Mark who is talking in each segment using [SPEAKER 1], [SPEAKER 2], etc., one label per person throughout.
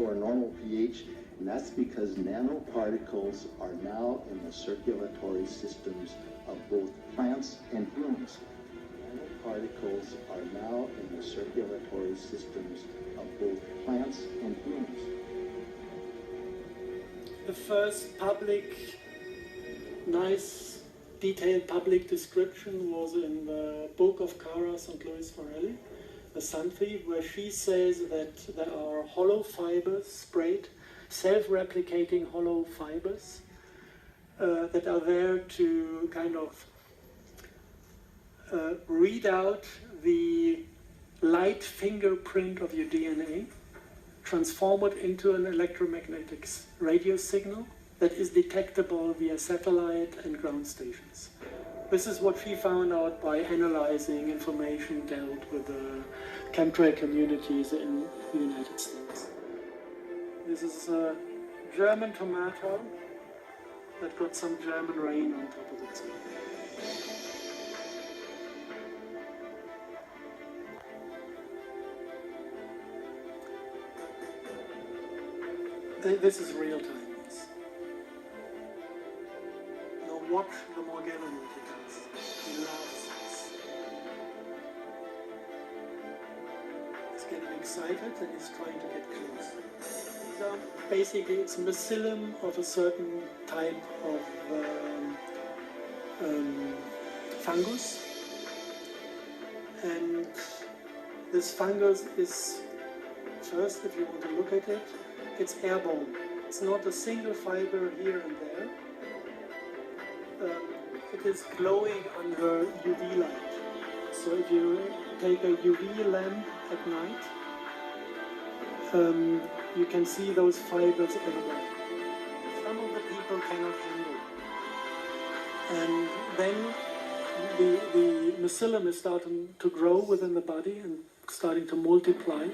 [SPEAKER 1] our normal pH, and that's because nanoparticles are now in the circulatory systems of both plants and humans. Nanoparticles are now in the circulatory systems of both plants and humans.
[SPEAKER 2] The first public, nice, detailed public description was in the book of Cara St. Louis Farrelly, The Sun Thief, where she says that there are hollow fibers sprayed, self-replicating hollow fibers that are there to kind of read out the light fingerprint of your DNA, transform it into an electromagnetic radio signal that is detectable via satellite and ground stations. This is what she found out by analyzing information dealt with the chemtrail communities in the United States. This is a German tomato that got some German rain on top of it. This is real time. Now watch the Morgellon what he does. He loves this. He's getting excited and he's trying to get close. So basically it's mycelium of a certain type of fungus. And this fungus is, first if you want to look at it, it's airborne. It's not a single fiber here and there. It is glowing under UV light. So if you take a UV lamp at night, you can see those fibers everywhere. Some of the people cannot handle. And then the mycelium is starting to grow within the body and starting to multiply.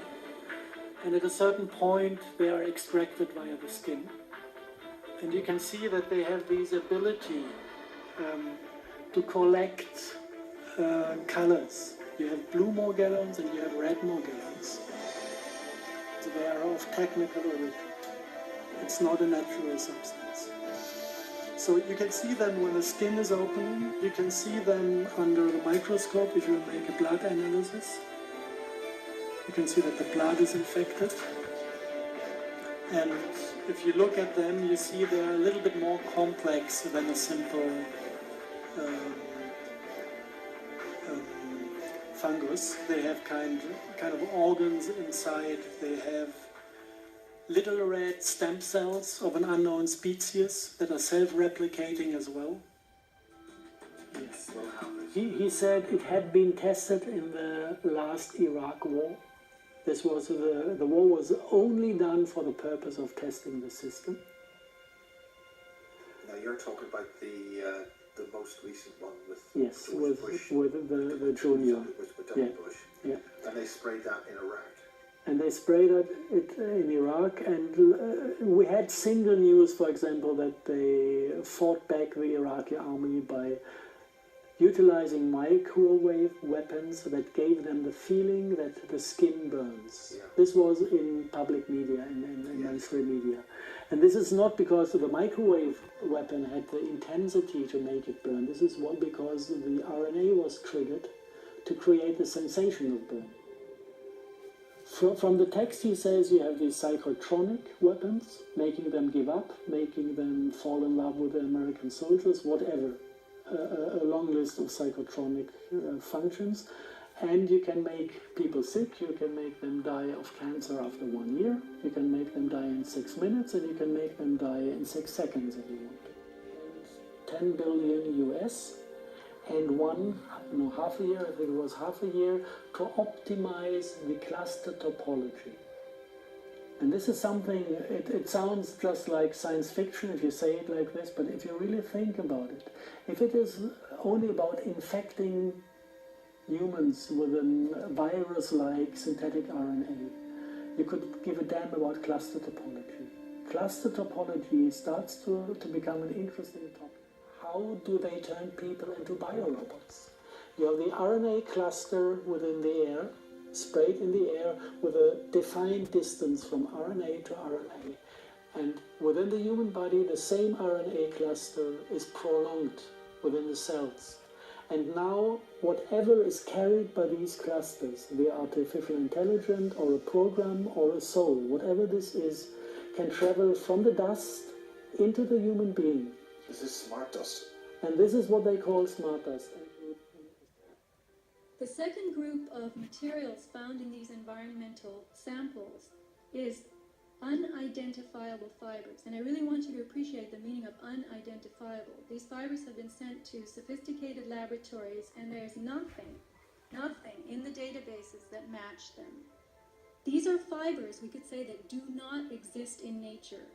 [SPEAKER 2] And at a certain point, they are extracted via the skin. And you can see that they have this ability to collect colors. You have blue Morgellons and you have red Morgellons. So they are of technical origin. It's not a natural substance. So you can see them when the skin is opening. You can see them under the microscope if you make a blood analysis. You can see that the blood is infected, and if you look at them, you see they're a little bit more complex than a simple fungus. They have kind of organs inside. They have little red stem cells of an unknown species that are self-replicating as well. Yes. He said it had been tested in the last Iraq war. This was the war was only done for the purpose of testing the system.
[SPEAKER 3] Now you're talking about the most recent one with
[SPEAKER 2] yes,
[SPEAKER 3] George Bush.
[SPEAKER 2] with the junior.
[SPEAKER 3] With W. Bush.
[SPEAKER 2] Yeah.
[SPEAKER 3] And they sprayed that in Iraq.
[SPEAKER 2] And they sprayed it in Iraq, and we had single news, for example, that they fought back the Iraqi army by utilizing microwave weapons that gave them the feeling that the skin burns. Yeah. This was in public media, in mainstream media. And this is not because the microwave weapon had the intensity to make it burn. This is because the RNA was triggered to create the sensation of burn. From the text he says you have these psychotronic weapons, making them give up, making them fall in love with the American soldiers, whatever. A long list of psychotronic functions, and you can make people sick, you can make them die of cancer after 1 year, you can make them die in 6 minutes, and you can make them die in 6 seconds if you want. 10 billion US, and half a year, I think it was half a year, to optimize the cluster topology. And this is something, it sounds just like science fiction if you say it like this, but if you really think about it, if it is only about infecting humans with a virus-like synthetic RNA, you could give a damn about cluster topology. Cluster topology starts to become an interesting topic. How do they turn people into biorobots? You have the RNA cluster within the air, sprayed in the air with a defined distance from RNA to RNA. And within the human body, the same RNA cluster is prolonged within the cells. And now, whatever is carried by these clusters, the artificial intelligence or a program or a soul, whatever this is, can travel from the dust into the human being.
[SPEAKER 3] This is smart dust.
[SPEAKER 2] And this is what they call smart dust.
[SPEAKER 4] The second group of materials found in these environmental samples is unidentifiable fibers. And I really want you to appreciate the meaning of unidentifiable. These fibers have been sent to sophisticated laboratories, and there's nothing in the databases that match them. These are fibers, we could say, that do not exist in nature.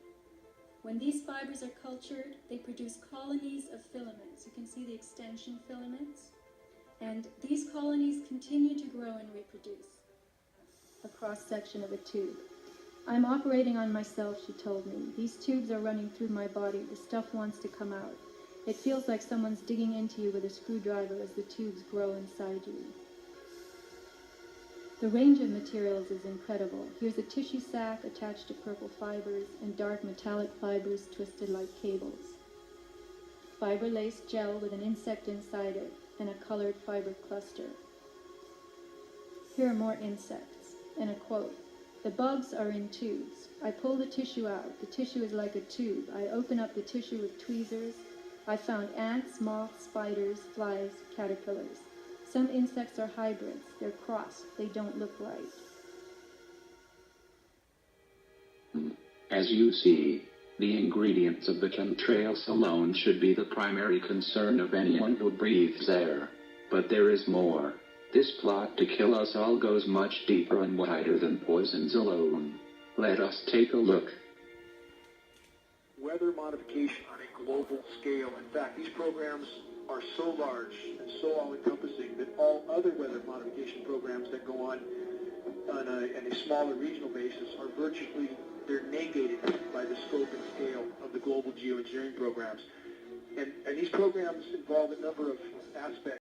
[SPEAKER 4] When these fibers are cultured, they produce colonies of filaments. You can see the extension filaments. And these colonies continue to grow and reproduce. A cross-section of a tube. I'm operating on myself, she told me. These tubes are running through my body. The stuff wants to come out. It feels like someone's digging into you with a screwdriver as the tubes grow inside you. The range of materials is incredible. Here's a tissue sac attached to purple fibers and dark metallic fibers twisted like cables. Fiber-laced gel with an insect inside it and a colored fiber cluster. Here are more insects, and a quote. The bugs are in tubes. I pull the tissue out. The tissue is like a tube. I open up the tissue with tweezers. I found ants, moths, spiders, flies, caterpillars. Some insects are hybrids. They're crossed. They don't look right.
[SPEAKER 5] As you see, the ingredients of the chemtrails alone should be the primary concern of anyone who breathes air. But there is more. This plot to kill us all goes much deeper and wider than poisons alone. Let us take a look.
[SPEAKER 6] Weather modification on a global scale. In fact, these programs are so large and so all-encompassing that all other weather modification programs that go on a smaller regional basis are virtually, they're negated by the scope and scale of the global geoengineering programs. And these programs involve a number of aspects.